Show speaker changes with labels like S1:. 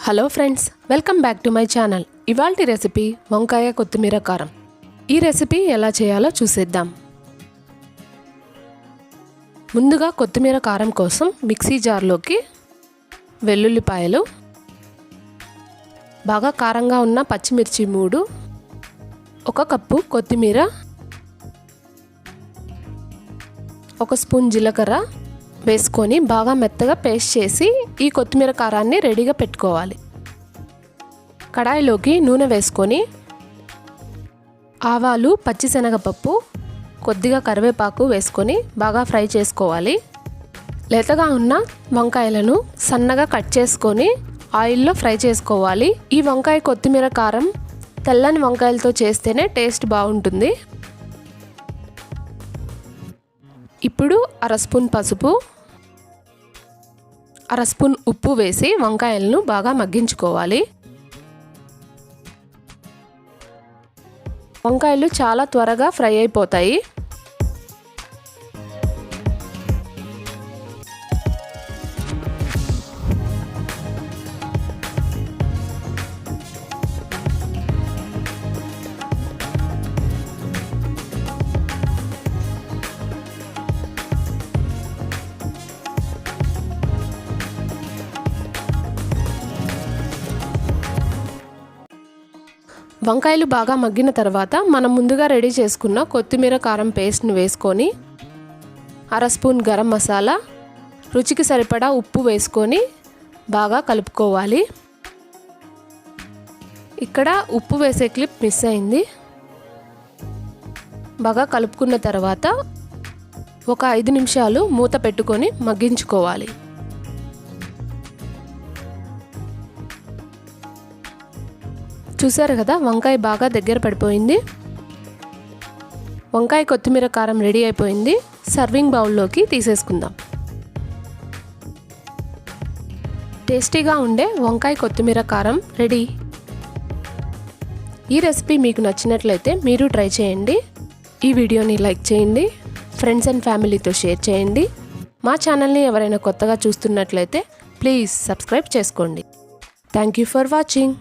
S1: Hello friends, welcome back to my channel. ఇవాల్టి recipe వంకాయ కొత్తిమీర కారం. ఈ రెసిపీ ఎలా చేయాలో చూసేద్దాం. ముందుగా కొత్తిమీర కారం కోసం మిక్సీ జార్లోకి వెల్లుల్లిపాయలు, బాగా కారంగా ఉన్న పచ్చిమిర్చి 3, 1 కప్పు కొత్తిమీర, 1 స్పూన్ జీలకర్ర వేసుకొని బాగా మెత్తగా పేస్ట్ చేసి ఈ కొత్తిమీర కారాన్ని రెడీగా పెట్టుకోవాలి. కడాయిలోకి నూనె వేసుకొని ఆవాలు, పచ్చిశనగపప్పు, కొద్దిగా కరివేపాకు వేసుకొని బాగా ఫ్రై చేసుకోవాలి. లేతగా ఉన్న వంకాయలను సన్నగా కట్ చేసుకొని ఆయిల్లో ఫ్రై చేసుకోవాలి. ఈ వంకాయ కొత్తిమీర కారం తెల్లని వంకాయలతో చేస్తేనే టేస్ట్ బాగుంటుంది. ఇప్పుడు 1/2 స్పూన్ పసుపు, 1/2 స్పూన్ ఉప్పు వేసి వంకాయలను బాగా మగ్గించుకోవాలి. వంకాయలు చాలా త్వరగా ఫ్రై అయిపోతాయి. వంకాయలు బాగా మగ్గిన తర్వాత మనం ముందుగా రెడీ చేసుకున్న కొత్తిమీర కారం పేస్ట్ని వేసుకొని 1/2 స్పూన్ గరం మసాలా, రుచికి సరిపడా ఉప్పు వేసుకొని బాగా కలుపుకోవాలి. ఇక్కడ ఉప్పు వేసే క్లిప్ మిస్ అయింది. బాగా కలుపుకున్న తర్వాత ఒక 5 నిమిషాలు మూత పెట్టుకొని మగ్గించుకోవాలి. చూసారు కదా, వంకాయ బాగా దగ్గర పడిపోయింది. వంకాయ కొత్తిమీర కారం రెడీ అయిపోయింది. సర్వింగ్ బౌల్లోకి తీసేసుకుందాం. టేస్టీగా ఉండే వంకాయ కొత్తిమీర కారం రెడీ. ఈ రెసిపీ మీకు నచ్చినట్లయితే మీరు ట్రై చేయండి. ఈ వీడియోని లైక్ చేయండి, ఫ్రెండ్స్ అండ్ ఫ్యామిలీతో షేర్ చేయండి. మా ఛానల్ని ఎవరైనా కొత్తగా చూస్తున్నట్లయితే ప్లీజ్ సబ్స్క్రైబ్ చేసుకోండి. Thank you for watching.